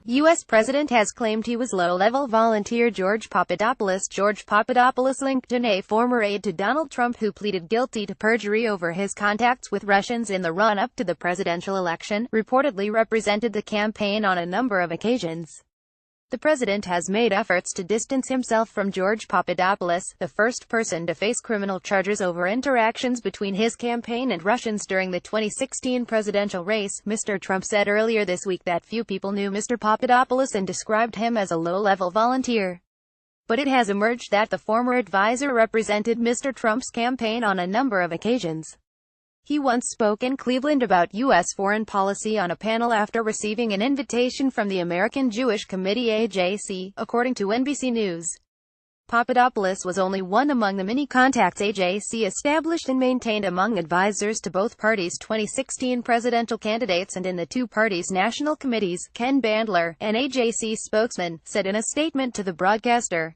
U.S. President has claimed he was low-level volunteer George Papadopoulos. George Papadopoulos, LinkedIn, a former aide to Donald Trump who pleaded guilty to perjury over his contacts with Russians in the run-up to the presidential election, reportedly represented the campaign on a number of occasions. The president has made efforts to distance himself from George Papadopoulos, the first person to face criminal charges over interactions between his campaign and Russians during the 2016 presidential race. Mr. Trump said earlier this week that few people knew Mr. Papadopoulos and described him as a low-level volunteer. But it has emerged that the former advisor represented Mr. Trump's campaign on a number of occasions. He once spoke in Cleveland about U.S. foreign policy on a panel after receiving an invitation from the American Jewish Committee AJC, according to NBC News. Papadopoulos was only one among the many contacts AJC established and maintained among advisors to both parties' 2016 presidential candidates and in the two parties' national committees. Ken Bandler, an AJC spokesman, said in a statement to the broadcaster,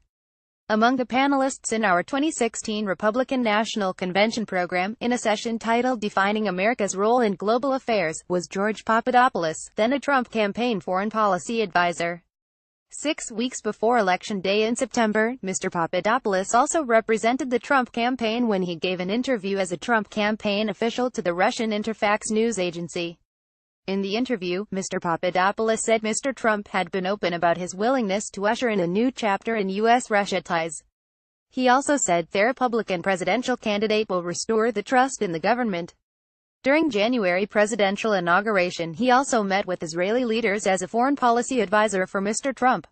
"Among the panelists in our 2016 Republican National Convention program, in a session titled Defining America's Role in Global Affairs, was George Papadopoulos, then a Trump campaign foreign policy advisor." 6 weeks before Election Day in September, Mr. Papadopoulos also represented the Trump campaign when he gave an interview as a Trump campaign official to the Russian Interfax news agency. In the interview, Mr. Papadopoulos said Mr. Trump had been open about his willingness to usher in a new chapter in U.S.-Russia ties. He also said the Republican presidential candidate will restore the trust in the government. During January presidential inauguration, he also met with Israeli leaders as a foreign policy advisor for Mr. Trump.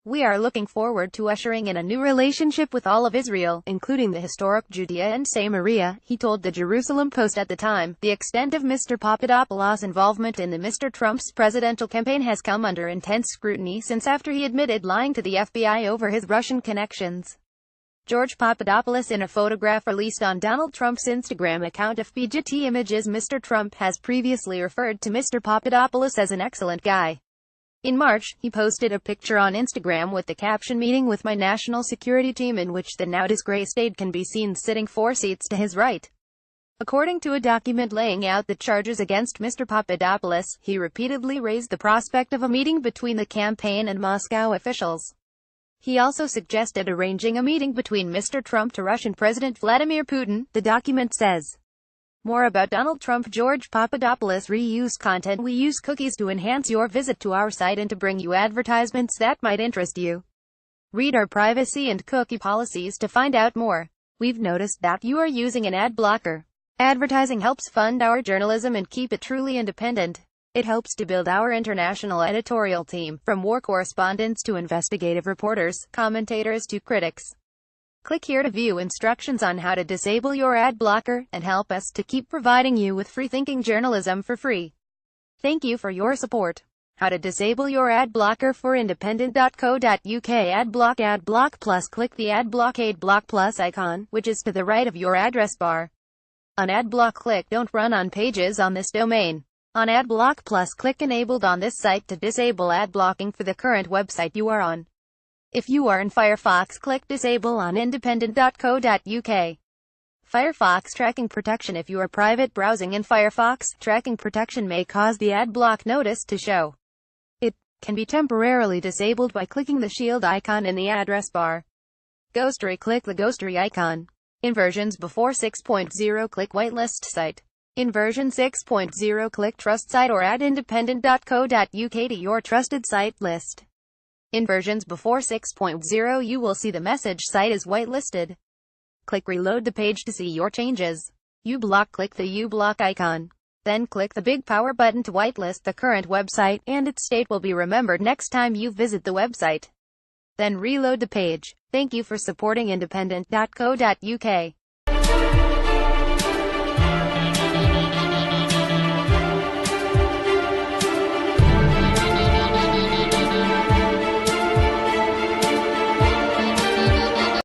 "We are looking forward to ushering in a new relationship with all of Israel, including the historic Judea and Samaria," he told the Jerusalem Post at the time. The extent of Mr. Papadopoulos' involvement in the Mr. Trump's presidential campaign has come under intense scrutiny since after he admitted lying to the FBI over his Russian connections. George Papadopoulos, in a photograph released on Donald Trump's Instagram account of PGT Images, Mr. Trump has previously referred to Mr. Papadopoulos as an excellent guy. In March, he posted a picture on Instagram with the caption "Meeting with my national security team," in which the now disgraced aide can be seen sitting 4 seats to his right. According to a document laying out the charges against Mr. Papadopoulos, he repeatedly raised the prospect of a meeting between the campaign and Moscow officials. He also suggested arranging a meeting between Mr. Trump to Russian President Vladimir Putin, the document says. More about Donald Trump. George Papadopoulos: reuse content. We use cookies to enhance your visit to our site and to bring you advertisements that might interest you. Read our privacy and cookie policies to find out more. We've noticed that you are using an ad blocker. Advertising helps fund our journalism and keep it truly independent. It helps to build our international editorial team, from war correspondents to investigative reporters, commentators to critics. Click here to view instructions on how to disable your ad blocker, and help us to keep providing you with free-thinking journalism for free. Thank you for your support. How to disable your ad blocker for independent.co.uk. Adblock Plus. Click the Adblock Plus icon, which is to the right of your address bar. On Adblock, click Don't Run on Pages on this domain. On Adblock Plus, click Enabled on this site to disable ad blocking for the current website you are on. If you are in Firefox, click Disable on independent.co.uk. Firefox Tracking Protection. If you are private browsing in Firefox, tracking protection may cause the ad block notice to show. It can be temporarily disabled by clicking the shield icon in the address bar. Ghostery. Click the Ghostery icon. In versions before 6.0, click Whitelist Site. In version 6.0, click Trust Site or add independent.co.uk to your trusted site list. In versions before 6.0, you will see the message "Site is whitelisted." Click Reload the page to see your changes. uBlock. Click the uBlock icon. Then click the big power button to whitelist the current website, and its state will be remembered next time you visit the website. Then reload the page. Thank you for supporting independent.co.uk.